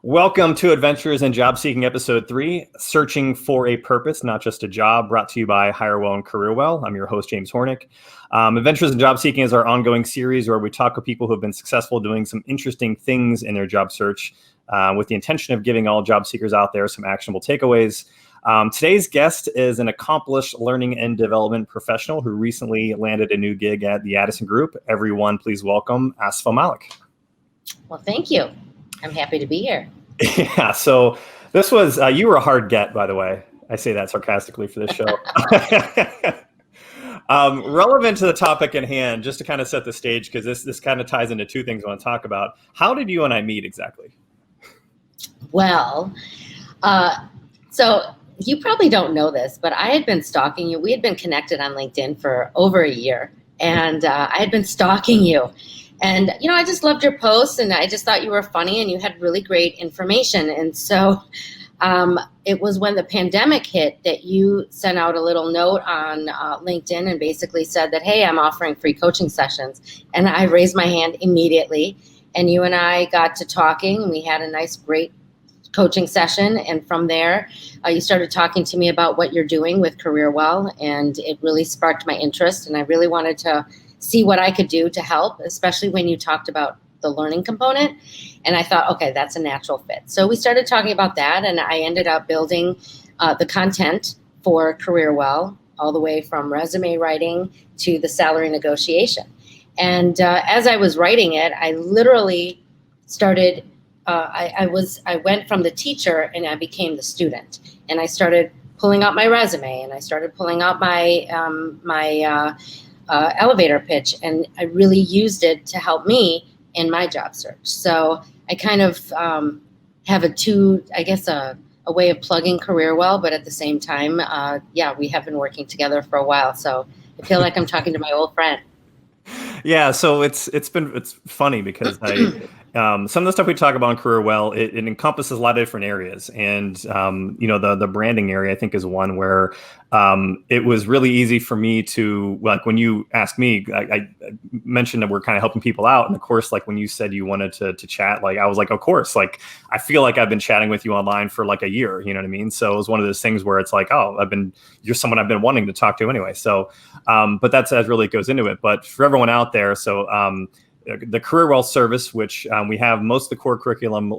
Welcome to Adventures in Job Seeking, Episode 3, Searching for a Purpose, Not Just a Job, brought to you by HireWell and CareerWell. I'm your host, James Hornick. Adventures in Job Seeking is our ongoing series where we talk with people who have been successful doing some interesting things in their job search with the intention of giving all job seekers out there some actionable takeaways. Today's guest is an accomplished learning and development professional who recently landed a new gig at the Addison Group. Everyone, please welcome Asfa Malik. Well, thank you. I'm happy to be here. Yeah, so this was, you were a hard get, by the way. I say that sarcastically for this show. Relevant to the topic at hand, just to kind of set the stage, because this kind of ties into two things I want to talk about. How did you and I meet exactly? Well, so you probably don't know this, but I had been stalking you. We had been connected on LinkedIn for over a year, and I had been stalking you. And, I just loved your posts, and I just thought you were funny and you had really great information. And so it was when the pandemic hit that you sent out a little note on LinkedIn and basically said that, hey, I'm offering free coaching sessions. And I raised my hand immediately. And you and I got to talking. We had a nice, great coaching session. And from there, you started talking to me about what you're doing with CareerWell. And it really sparked my interest. And I really wanted to see what I could do to help, especially when you talked about the learning component. And I thought, okay, that's a natural fit. So we started talking about that, and I ended up building the content for CareerWell, all the way from resume writing to the salary negotiation. And as I was writing it, I literally started, I went from the teacher and I became the student. And I started pulling out my resume, and I started pulling out my elevator pitch, and I really used it to help me in my job search. So I kind of have a way of plugging CareerWell, but at the same time, we have been working together for a while. So I feel like I'm talking to my old friend. Yeah, so it's funny because some of the stuff we talk about in CareerWell, it encompasses a lot of different areas, and the branding area I think is one where it was really easy for me to, like, when you asked me, I mentioned that we're kind of helping people out, and of course, like when you said you wanted to chat, like I was like, of course, like I feel like I've been chatting with you online for like a year, you know what I mean? So it was one of those things where it's like, oh, you're someone I've been wanting to talk to anyway. So, but that really goes into it. But for everyone out there, so the CareerWell service, which we have most of the core curriculum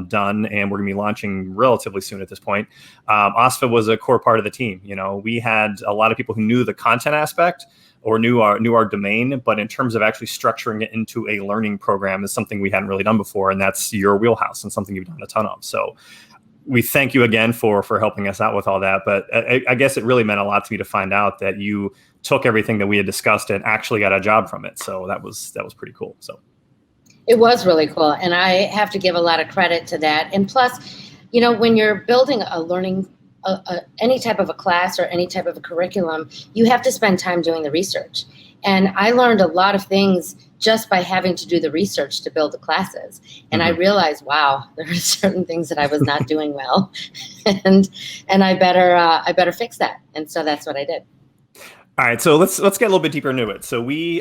done, and we're going to be launching relatively soon at this point. Asfa was a core part of the team. We had a lot of people who knew the content aspect or knew our domain, but in terms of actually structuring it into a learning program is something we hadn't really done before, and that's your wheelhouse and something you've done a ton of. So we thank you again for helping us out with all that. But I guess it really meant a lot to me to find out that you took everything that we had discussed and actually got a job from it. So that was pretty cool. So it was really cool. And I have to give a lot of credit to that. And plus, when you're building a learning, any type of a class or any type of a curriculum, you have to spend time doing the research. And I learned a lot of things just by having to do the research to build the classes. And I realized, wow, there are certain things that I was not doing well, and I better fix that. And so that's what I did. All right, so let's get a little bit deeper into it. So we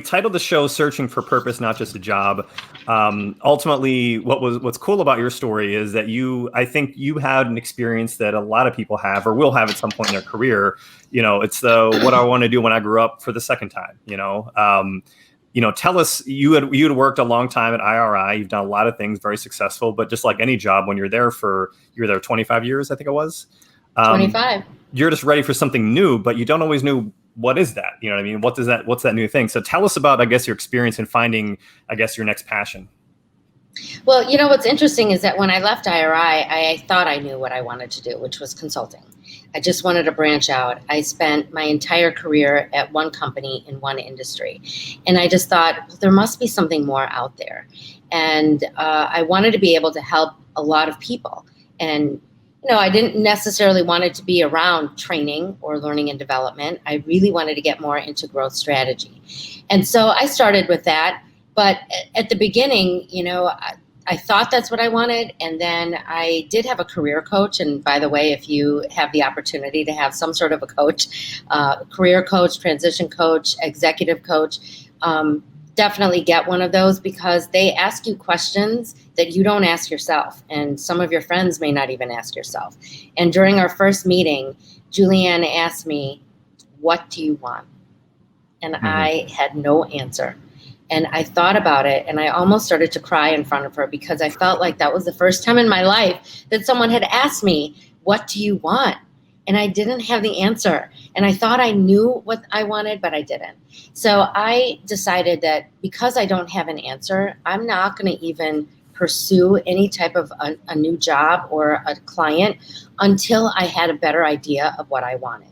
titled the show "Searching for Purpose, Not Just a Job." Ultimately, what's cool about your story is that I think you had an experience that a lot of people have or will have at some point in their career. It's the what I want to do when I grew up for the second time. Tell us, you had worked a long time at IRI. You've done a lot of things, very successful. But just like any job, when you're there 25 years, I think it was. 25. You're just ready for something new, but you don't always know what is that. You know what I mean? What's that new thing? So tell us about, I guess, your experience in finding, I guess, your next passion. Well, what's interesting is that when I left IRI, I thought I knew what I wanted to do, which was consulting. I just wanted to branch out. I spent my entire career at one company in one industry. And I just thought, well, there must be something more out there. And I wanted to be able to help a lot of people. And I didn't necessarily want it to be around training or learning and development. I really wanted to get more into growth strategy. And so I started with that. But at the beginning, I thought that's what I wanted. And then I did have a career coach. And by the way, if you have the opportunity to have some sort of a coach, career coach, transition coach, executive coach, definitely get one of those, because they ask you questions that you don't ask yourself, and some of your friends may not even ask yourself. And during our first meeting, Julianne asked me, "What do you want?" And I had no answer. And I thought about it, and I almost started to cry in front of her, because I felt like that was the first time in my life that someone had asked me, "What do you want?" And I didn't have the answer. And I thought I knew what I wanted, but I didn't. So I decided that because I don't have an answer, I'm not going to even pursue any type of a new job or a client until I had a better idea of what I wanted.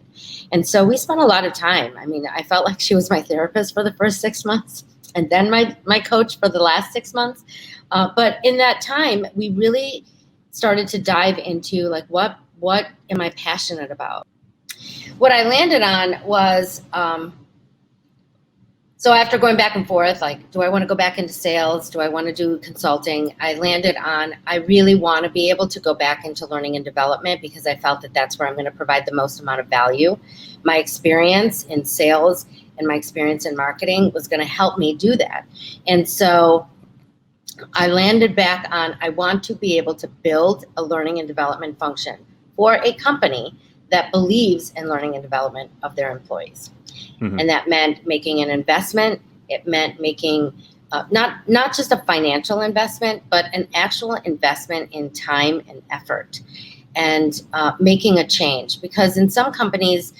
And so we spent a lot of time. I mean, I felt like she was my therapist for the first 6 months, and then my coach for the last 6 months. But in that time, we really started to dive into like, what am I passionate about? What I landed on was, so after going back and forth, like, do I want to go back into sales? Do I want to do consulting? I landed on, I really want to be able to go back into learning and development, because I felt that that's where I'm going to provide the most amount of value. My experience in sales and my experience in marketing was going to help me do that. And so I landed back on, I want to be able to build a learning and development function for a company that believes in learning and development of their employees. And that meant making an investment. It meant making not just a financial investment, but an actual investment in time and effort, and making a change. Because in some companies,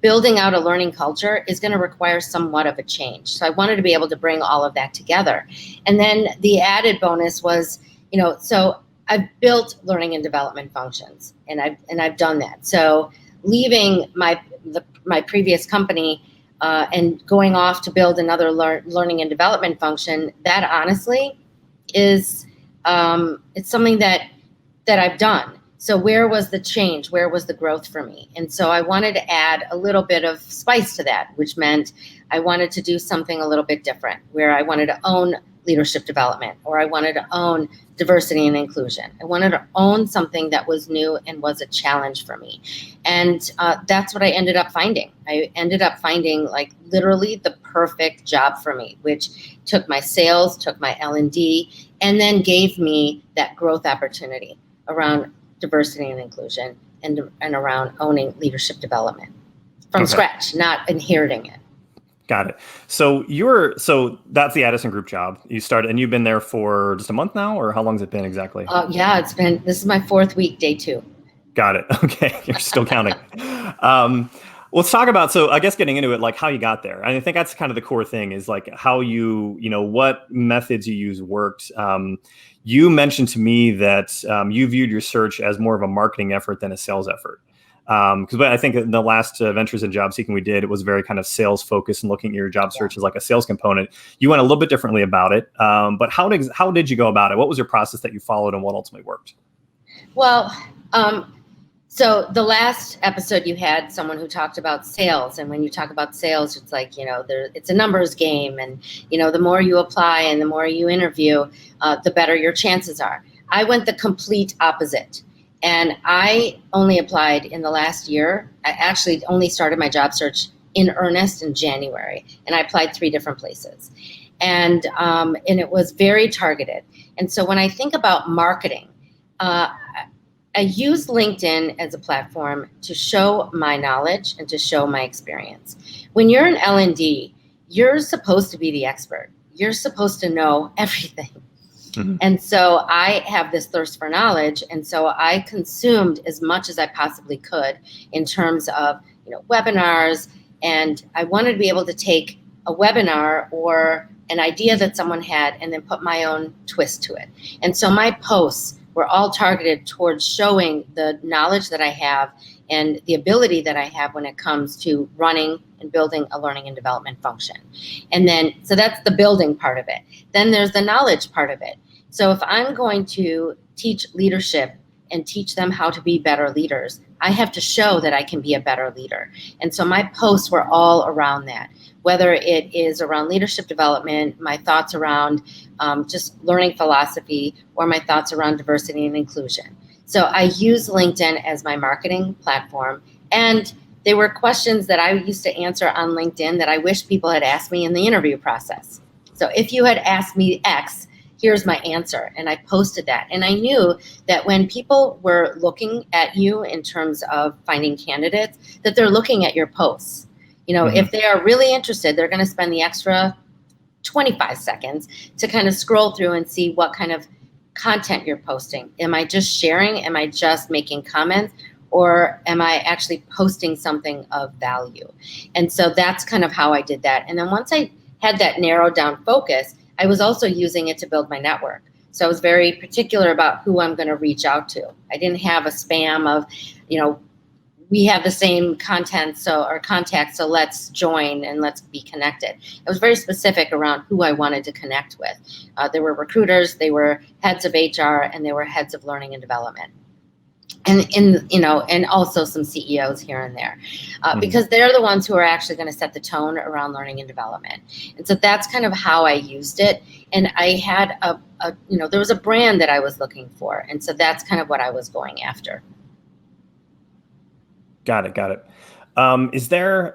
building out a learning culture is going to require somewhat of a change. So I wanted to be able to bring all of that together. And then the added bonus was, so I've built learning and development functions, and I've done that. So leaving my previous company and going off to build another learning and development function, that honestly is it's something that I've done. So where was the change? Where was the growth for me? And so I wanted to add a little bit of spice to that, which meant I wanted to do something a little bit different, where I wanted to own leadership development, or I wanted to own diversity and inclusion. I wanted to own something that was new and was a challenge for me. And that's what I ended up finding. I ended up finding like literally the perfect job for me, which took my sales, took my L&D, and then gave me that growth opportunity around diversity and inclusion and around owning leadership development from scratch, not inheriting it. Got it. So that's the Addison Group job. You started, and you've been there for just a month now, or how long has it been exactly? Yeah, this is my 4th week, day 2. Got it. Okay. You're still counting. Let's talk about, so I guess getting into it, like how you got there. I think that's kind of the core thing, is like how what methods you use worked. You mentioned to me that you viewed your search as more of a marketing effort than a sales effort. Because I think in the last Ventures in Job Seeking we did, it was very kind of sales focused and looking at your job search as like a sales component. You went a little bit differently about it. But how did you go about it? What was your process that you followed, and what ultimately worked? Well, so the last episode you had someone who talked about sales, and when you talk about sales, it's like, it's a numbers game, and, the more you apply and the more you interview, the better your chances are. I went the complete opposite. And I only applied in the last year. I actually only started my job search in earnest in January, and I applied 3 different places. And it was very targeted. And so when I think about marketing, I use LinkedIn as a platform to show my knowledge and to show my experience. When you're an L&D, you're supposed to be the expert. You're supposed to know everything. Mm-hmm. And so I have this thirst for knowledge. And so I consumed as much as I possibly could in terms of, webinars. And I wanted to be able to take a webinar or an idea that someone had and then put my own twist to it. And so my posts were all targeted towards showing the knowledge that I have and the ability that I have when it comes to running and building a learning and development function. And then, so that's the building part of it. Then there's the knowledge part of it. So if I'm going to teach leadership and teach them how to be better leaders, I have to show that I can be a better leader. And so my posts were all around that, whether it is around leadership development, my thoughts around just learning philosophy, or my thoughts around diversity and inclusion. So I use LinkedIn as my marketing platform. And they were questions that I used to answer on LinkedIn that I wish people had asked me in the interview process. So if you had asked me X, here's my answer. And I posted that. And I knew that when people were looking at you in terms of finding candidates, that they're looking at your posts. If they are really interested, they're going to spend the extra 25 seconds to kind of scroll through and see what kind of content you're posting. Am I just sharing? Am I just making comments? Or am I actually posting something of value? And so that's kind of how I did that. And then once I had that narrowed down focus, I was also using it to build my network. So I was very particular about who I'm going to reach out to. I didn't have a spam of, we have the same content, or contact, so let's join and let's be connected. I was very specific around who I wanted to connect with. There were recruiters, they were heads of HR, and they were heads of learning and development. And also some CEOs here and there, because they're the ones who are actually going to set the tone around learning and development. And so that's kind of how I used it. And I had there was a brand that I was looking for. And so that's kind of what I was going after. Got it. Is there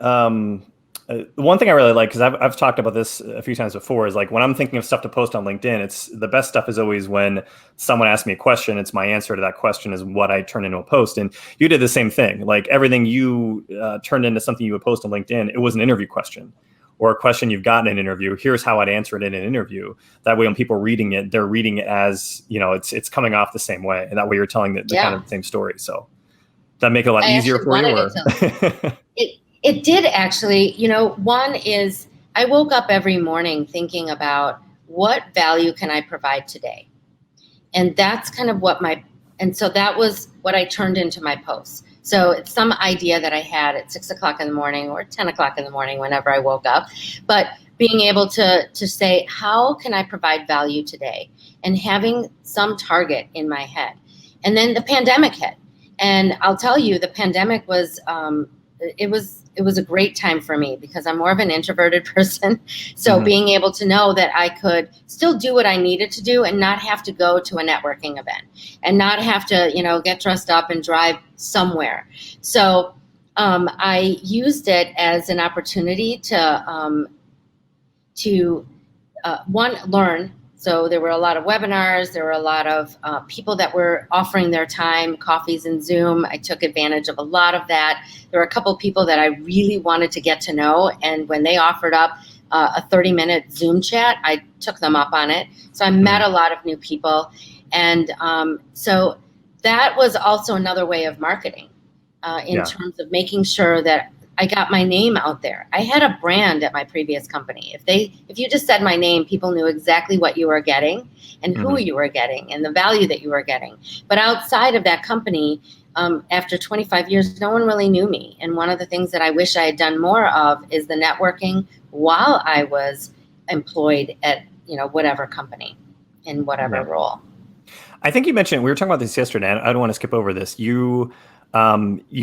one thing I really like, because I've talked about this a few times before, is like when I'm thinking of stuff to post on LinkedIn, it's the best stuff is always when someone asks me a question, it's my answer to that question is what I turn into a post. And you did the same thing. Like everything you turned into something you would post on LinkedIn, it was an interview question or a question you've gotten in an interview. Here's how I'd answer it in an interview. That way when people are reading it, they're reading it as, it's coming off the same way. And that way you're telling the kind of the same story. So that make it a lot easier for you? It did actually. One is I woke up every morning thinking about what value can I provide today? And that's kind of and so that was what I turned into my posts. So it's some idea that I had at 6 o'clock in the morning or 10 o'clock in the morning, whenever I woke up, but being able to say, how can I provide value today? And having some target in my head. And then the pandemic hit. And I'll tell you, the pandemic was, it was a great time for me because I'm more of an introverted person. So being able to know that I could still do what I needed to do and not have to go to a networking event and not have to, get dressed up and drive somewhere. So I used it as an opportunity to learn. So there were a lot of webinars. There were a lot of people that were offering their time, coffees and Zoom. I took advantage of a lot of that. There were a couple of people that I really wanted to get to know. And when they offered up a 30-minute Zoom chat, I took them up on it. So I met a lot of new people. And so that was also another way of marketing in terms of making sure that I got my name out there. I had a brand at my previous company. If you just said my name, people knew exactly what you were getting and who you were getting and the value that you were getting. But outside of that company, after 25 years, no one really knew me. And one of the things that I wish I had done more of is the networking while I was employed at, whatever company in whatever role. I think you mentioned, we were talking about this yesterday, and I don't want to skip over this. You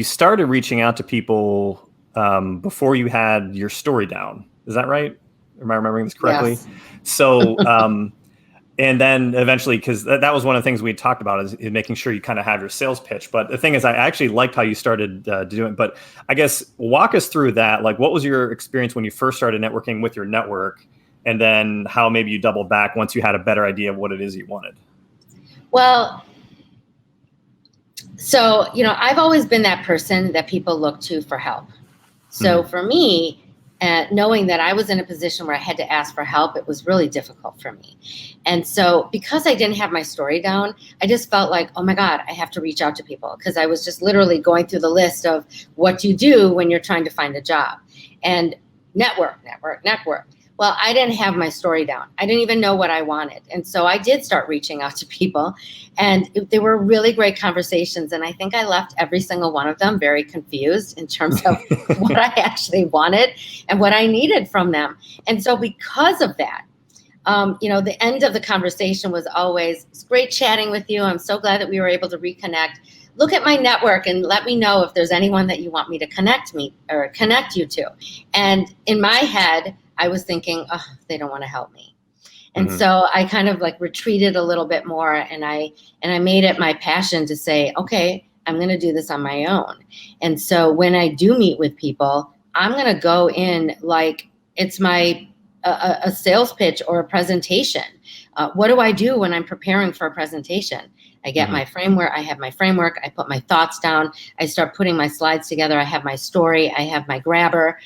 started reaching out to people before you had your story down. Is that right? Am I remembering this correctly? Yes. So, and then eventually, because that was one of the things we talked about is making sure you kind of have your sales pitch. But the thing is, I actually liked how you started doing it. But I guess walk us through that. Like, what was your experience when you first started networking with your network? And then how maybe you doubled back once you had a better idea of what it is you wanted? Well, so, I've always been that person that people look to for help. So for me, knowing that I was in a position where I had to ask for help, it was really difficult for me. And so because I didn't have my story down, I just felt like, oh my God, I have to reach out to people, because I was just literally going through the list of what you do when you're trying to find a job. And network. Well, I didn't have my story down. I didn't even know what I wanted. And so I did start reaching out to people, and they were really great conversations. And I think I left every single one of them very confused in terms of what I actually wanted and what I needed from them. And so because of that, the end of the conversation was always, it's great chatting with you. I'm so glad that we were able to reconnect. Look at my network and let me know if there's anyone that you want me to connect you to. And in my head, I was thinking, oh, they don't want to help me. And so I kind of like retreated a little bit more, and I made it my passion to say, okay, I'm going to do this on my own. And so when I do meet with people, I'm going to go in like it's my a sales pitch or a presentation. What do I do when I'm preparing for a presentation? I get my framework. I have my framework. I put my thoughts down. I start putting my slides together. I have my story. I have my grabber.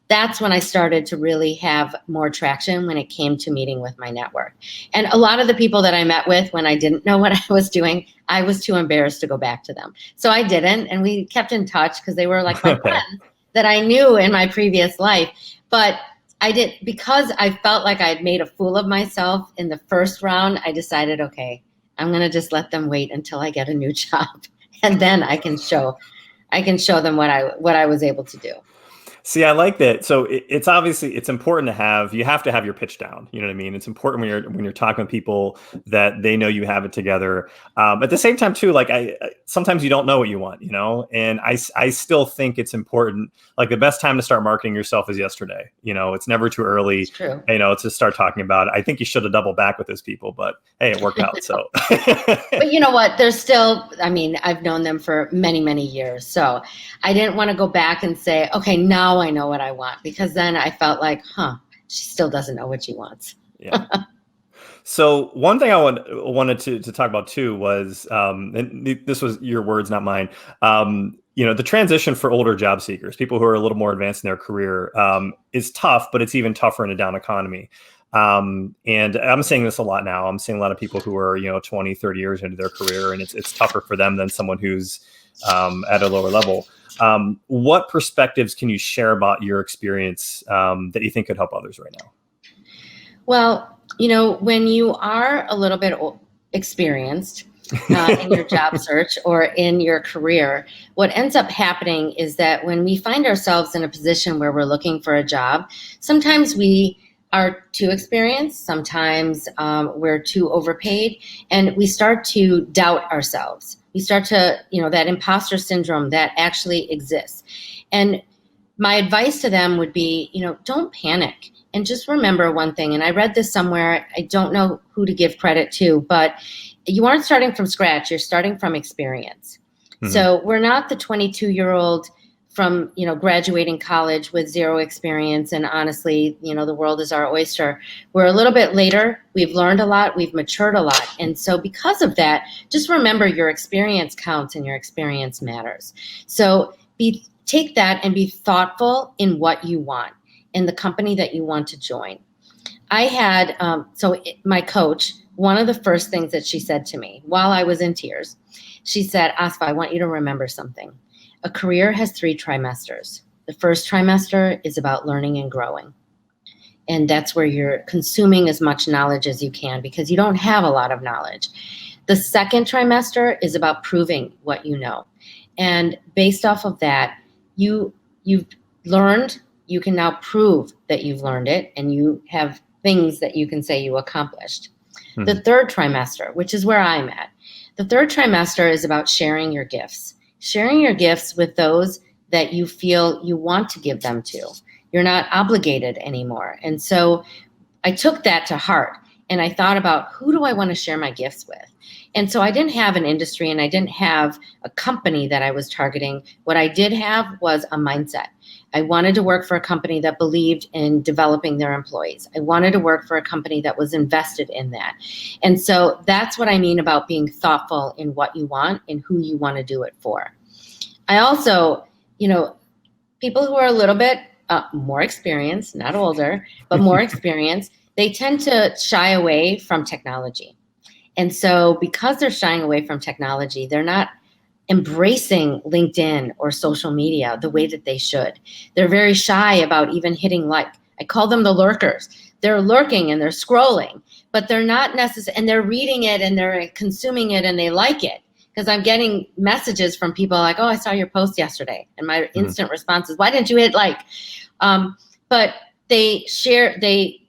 That's when I started to really have more traction when it came to meeting with my network. And a lot of the people that I met with when I didn't know what I was doing, I was too embarrassed to go back to them. So I didn't, and we kept in touch because they were like my friends that I knew in my previous life. But I did, because I felt like I had made a fool of myself in the first round, I decided, okay, I'm going to just let them wait until I get a new job. And then I can show them what I was able to do. See, I like that. So it's obviously, it's important you have to have your pitch down. You know what I mean? It's important when you're talking with people that they know you have it together. At the same time too, like sometimes you don't know what you want, and I still think it's important. Like the best time to start marketing yourself is yesterday. It's never too early, it's true. To start talking about it. I think you should have doubled back with those people, but hey, it worked out. So, but you know what? There's still, I've known them for many, many years. So I didn't want to go back and say, okay, now I know what I want, because then I felt like, she still doesn't know what she wants. Yeah. So one thing I wanted to talk about too was, and this was your words, not mine. The transition for older job seekers, people who are a little more advanced in their career, is tough, but it's even tougher in a down economy. And I'm saying this a lot now. I'm seeing a lot of people who are, 20, 30 years into their career, and it's tougher for them than someone who's at a lower level. What perspectives can you share about your experience that you think could help others right now? Well, when you are a little bit experienced in your job search or in your career, what ends up happening is that when we find ourselves in a position where we're looking for a job, sometimes we are too experienced, sometimes we're too overpaid, and we start to doubt ourselves. We start to, that imposter syndrome that actually exists. And my advice to them would be, don't panic. And just remember one thing, and I read this somewhere, I don't know who to give credit to, but you aren't starting from scratch, you're starting from experience. Mm-hmm. So we're not the 22-year-old from, graduating college with zero experience, and honestly, the world is our oyster. We're a little bit later, we've learned a lot, we've matured a lot. And so because of that, just remember your experience counts and your experience matters. So take that and be thoughtful in what you want, in the company that you want to join. I had, my coach, one of the first things that she said to me while I was in tears, she said, Asfa, I want you to remember something. A career has 3 trimesters. The first trimester is about learning and growing. And that's where you're consuming as much knowledge as you can, because you don't have a lot of knowledge. The second trimester is about proving what you know. And based off of that, you've learned, you can now prove that you've learned it, and you have things that you can say you accomplished. Mm-hmm. The third trimester, which is where I'm at, the third trimester is about sharing your gifts. Sharing your gifts with those that you feel you want to give them to. You're not obligated anymore. And so I took that to heart, and I thought about, who do I want to share my gifts with? And so I didn't have an industry, and I didn't have a company that I was targeting. What I did have was a mindset. I wanted to work for a company that believed in developing their employees. I wanted to work for a company that was invested in that. And so that's what I mean about being thoughtful in what you want and who you want to do it for. I also, people who are a little bit more experienced, not older, but more experienced, they tend to shy away from technology. And so because they're shying away from technology, they're not embracing LinkedIn or social media the way that they should. They're very shy about even hitting like. I call them the lurkers. They're lurking and they're scrolling, but they're not necessarily, and they're reading it and they're consuming it and they like it. Because I'm getting messages from people like, oh, I saw your post yesterday. And my instant response is, why didn't you hit like? But they share, they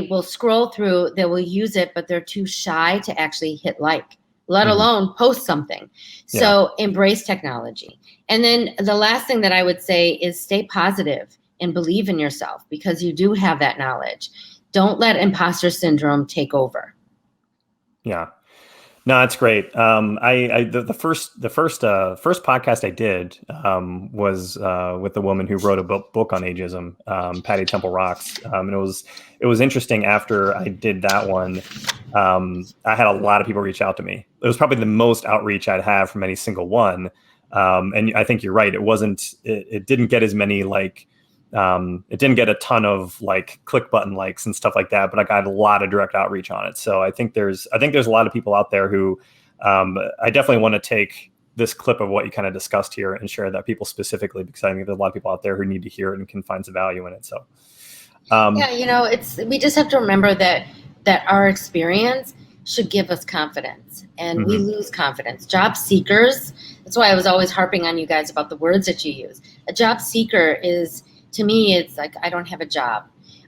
will scroll through, they will use it, but they're too shy to actually hit like, let alone post something. So embrace technology. And then the last thing that I would say is stay positive and believe in yourself, because you do have that knowledge. Don't let imposter syndrome take over. Yeah. No, that's great. The first podcast I did was with the woman who wrote a book on ageism, Patty Temple Rocks, and it was interesting. After I did that one, I had a lot of people reach out to me. It was probably the most outreach I'd have from any single one, and I think you're right. It didn't get as many it didn't get a ton of click button likes and stuff like that, but I got a lot of direct outreach on it. So I think there's a lot of people out there who I definitely want to take this clip of what you kind of discussed here and share that people specifically, because I think there's a lot of people out there who need to hear it and can find some value in it. So yeah, we just have to remember that our experience should give us confidence, and we lose confidence. Job seekers, that's why I was always harping on you guys about the words that you use. A job seeker is, to me, it's like, I don't have a job.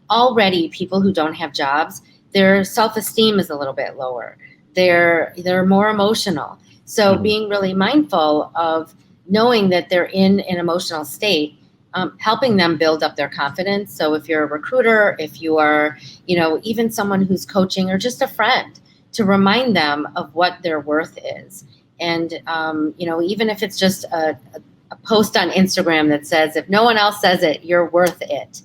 Already, people who don't have jobs, their self-esteem is a little bit lower. They're more emotional. So being really mindful of knowing that they're in an emotional state, helping them build up their confidence. So if you're a recruiter, if you are, even someone who's coaching or just a friend, to remind them of what their worth is. And, even if it's just a post on Instagram that says, if no one else says it, you're worth it.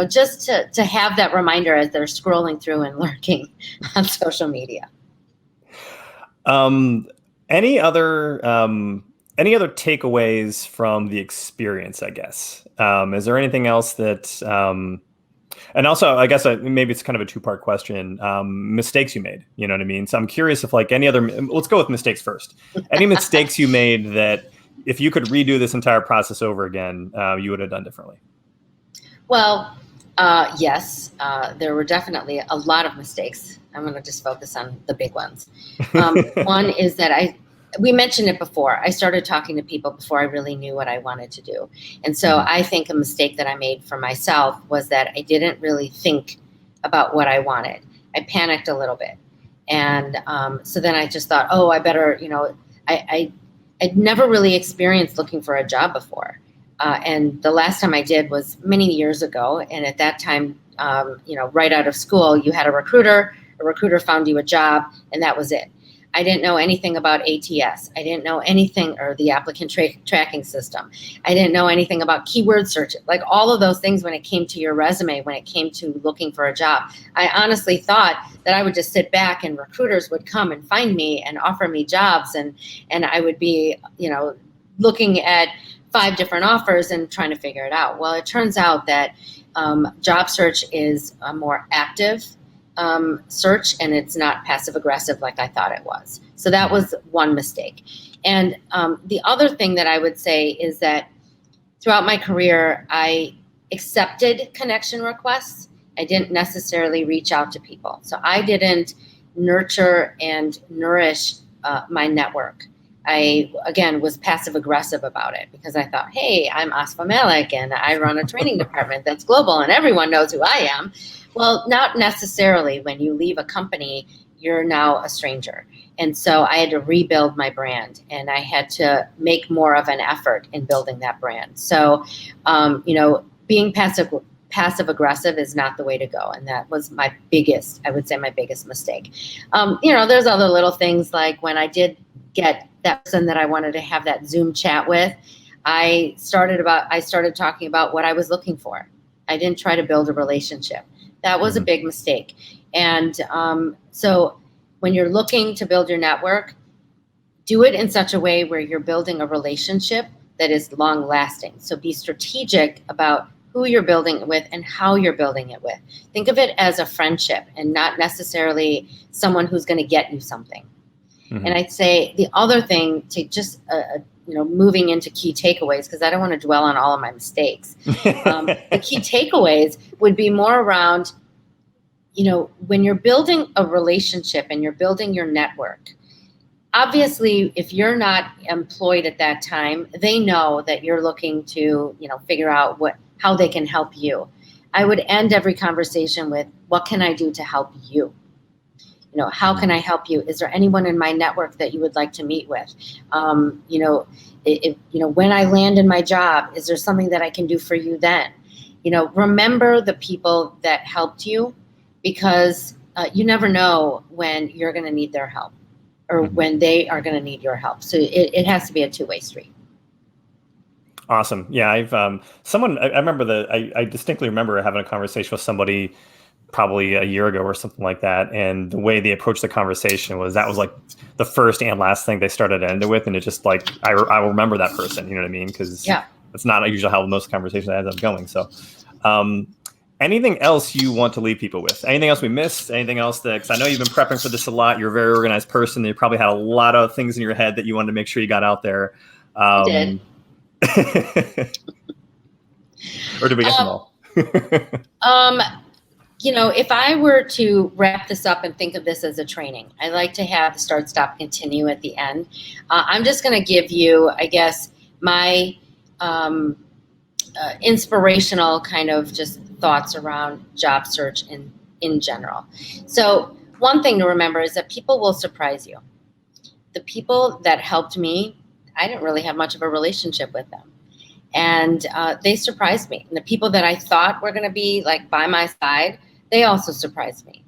Just to have that reminder as they're scrolling through and lurking on social media. Any other takeaways from the experience, I guess? Is there anything else that, and also, I guess maybe it's kind of a two-part question, mistakes you made, you know what I mean? So I'm curious if let's go with mistakes first. Any mistakes you made that if you could redo this entire process over again, you would have done differently? Well, yes, there were definitely a lot of mistakes. I'm going to just focus on the big ones. One is that we mentioned it before. I started talking to people before I really knew what I wanted to do. And so I think a mistake that I made for myself was that I didn't really think about what I wanted. I panicked a little bit. And so then I just thought, I better, I'd never really experienced looking for a job before. And the last time I did was many years ago. And at that time, right out of school, you had a recruiter found you a job, and that was it. I didn't know anything about ATS. I didn't know anything, or the applicant tracking system. I didn't know anything about keyword search, like all of those things when it came to your resume, when it came to looking for a job. I honestly thought that I would just sit back and recruiters would come and find me and offer me jobs, and I would be, looking at 5 different offers and trying to figure it out. Well, it turns out that job search is a more active search, and it's not passive aggressive like I thought it was. So that was one mistake. And the other thing that I would say is that throughout my career, I accepted connection requests. I didn't necessarily reach out to people. So I didn't nurture and nourish my network. I, again, was passive aggressive about it because I thought, hey, I'm Asfa Malik and I run a training department that's global and everyone knows who I am. Well, not necessarily. When you leave a company, you're now a stranger. And so I had to rebuild my brand, and I had to make more of an effort in building that brand. So, being passive aggressive is not the way to go. And that was my biggest mistake. There's other little things, like when I did get that person that I wanted to have that Zoom chat with, I started talking about what I was looking for. I didn't try to build a relationship. That was a big mistake. And so when you're looking to build your network, do it in such a way where you're building a relationship that is long lasting. So be strategic about who you're building it with and how you're building it with. Think of it as a friendship and not necessarily someone who's going to get you something. And I'd say the other thing to just, moving into key takeaways, because I don't want to dwell on all of my mistakes. The key takeaways would be more around, when you're building a relationship and you're building your network, obviously, if you're not employed at that time, they know that you're looking to, figure out how they can help you. I would end every conversation with, what can I do to help you? How can I help you? Is there anyone in my network that you would like to meet with? When I land in my job, is there something that I can do for you then? Remember the people that helped you, because you never know when you're going to need their help. or when they are going to need your help. So it has to be a two-way street. Awesome. Yeah, I've I remember I distinctly remember having a conversation with somebody probably a year ago or something like that, and the way they approached the conversation was like the first and last thing they started to end it with, and it just like I will remember that person. You know what I mean? Because that's not usually how most conversations ends up going. So, anything else you want to leave people with? Anything else we missed? Anything else that, because I know you've been prepping for this a lot. You're a very organized person. You probably had a lot of things in your head that you wanted to make sure you got out there. I did. Or did we get them all? If I were to wrap this up and think of this as a training, I like to have the start, stop, continue at the end. I'm just going to give you, I guess, my inspirational kind of just thoughts around job search in general. So one thing to remember is that people will surprise you. The people that helped me, I didn't really have much of a relationship with them. And they surprised me. And the people that I thought were going to be like by my side, they also surprised me.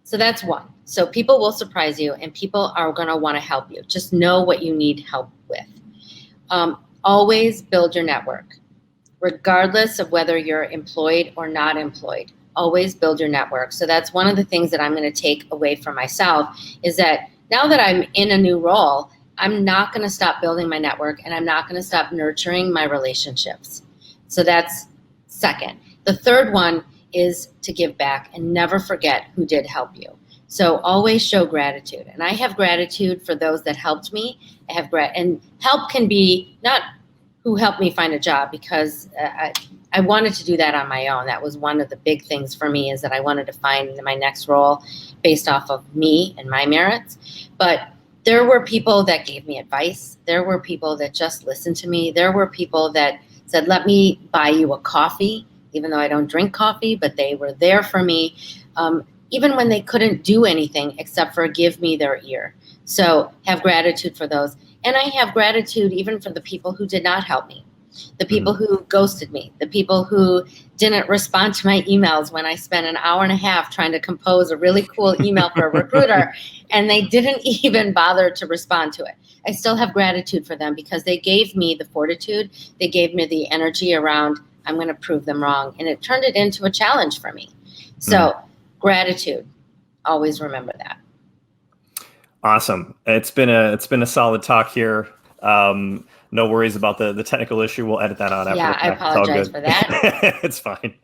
So that's one. So people will surprise you, and people are going to want to help you. Just know what you need help with. Always build your network, regardless of whether you're employed or not employed. Always build your network. So that's one of the things that I'm going to take away from myself, is that now that I'm in a new role, I'm not going to stop building my network, and I'm not going to stop nurturing my relationships. So that's second. The third one is to give back and never forget who did help you. So always show gratitude. And I have gratitude for those that helped me. And help can be not who helped me find a job, because I wanted to do that on my own. That was one of the big things for me, is that I wanted to find my next role based off of me and my merits. But there were people that gave me advice. There were people that just listened to me. There were people that said, let me buy you a coffee, even though I don't drink coffee, but they were there for me, even when they couldn't do anything except for give me their ear. So have gratitude for those. And I have gratitude even for the people who did not help me, the people who ghosted me, the people who didn't respond to my emails when I spent an hour and a half trying to compose a really cool email for a recruiter, and they didn't even bother to respond to it. I still have gratitude for them, because they gave me the fortitude, they gave me the energy around, I'm going to prove them wrong, and it turned it into a challenge for me. So gratitude, always remember that. Awesome. It's been a solid talk here. No worries about the technical issue. We'll edit that out after. Yeah, I apologize for that. It's fine.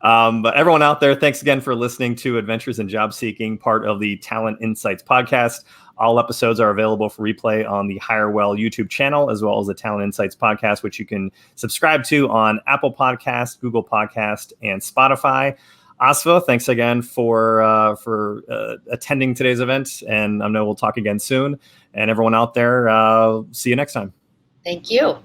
But everyone out there, thanks again for listening to Adventures in Job Seeking, part of the Talent Insights podcast. All episodes are available for replay on the HireWell YouTube channel, as well as the Talent Insights podcast, which you can subscribe to on Apple Podcast, Google Podcast, and Spotify. Asfa, thanks again for attending today's event, and I know we'll talk again soon. And everyone out there, see you next time. Thank you.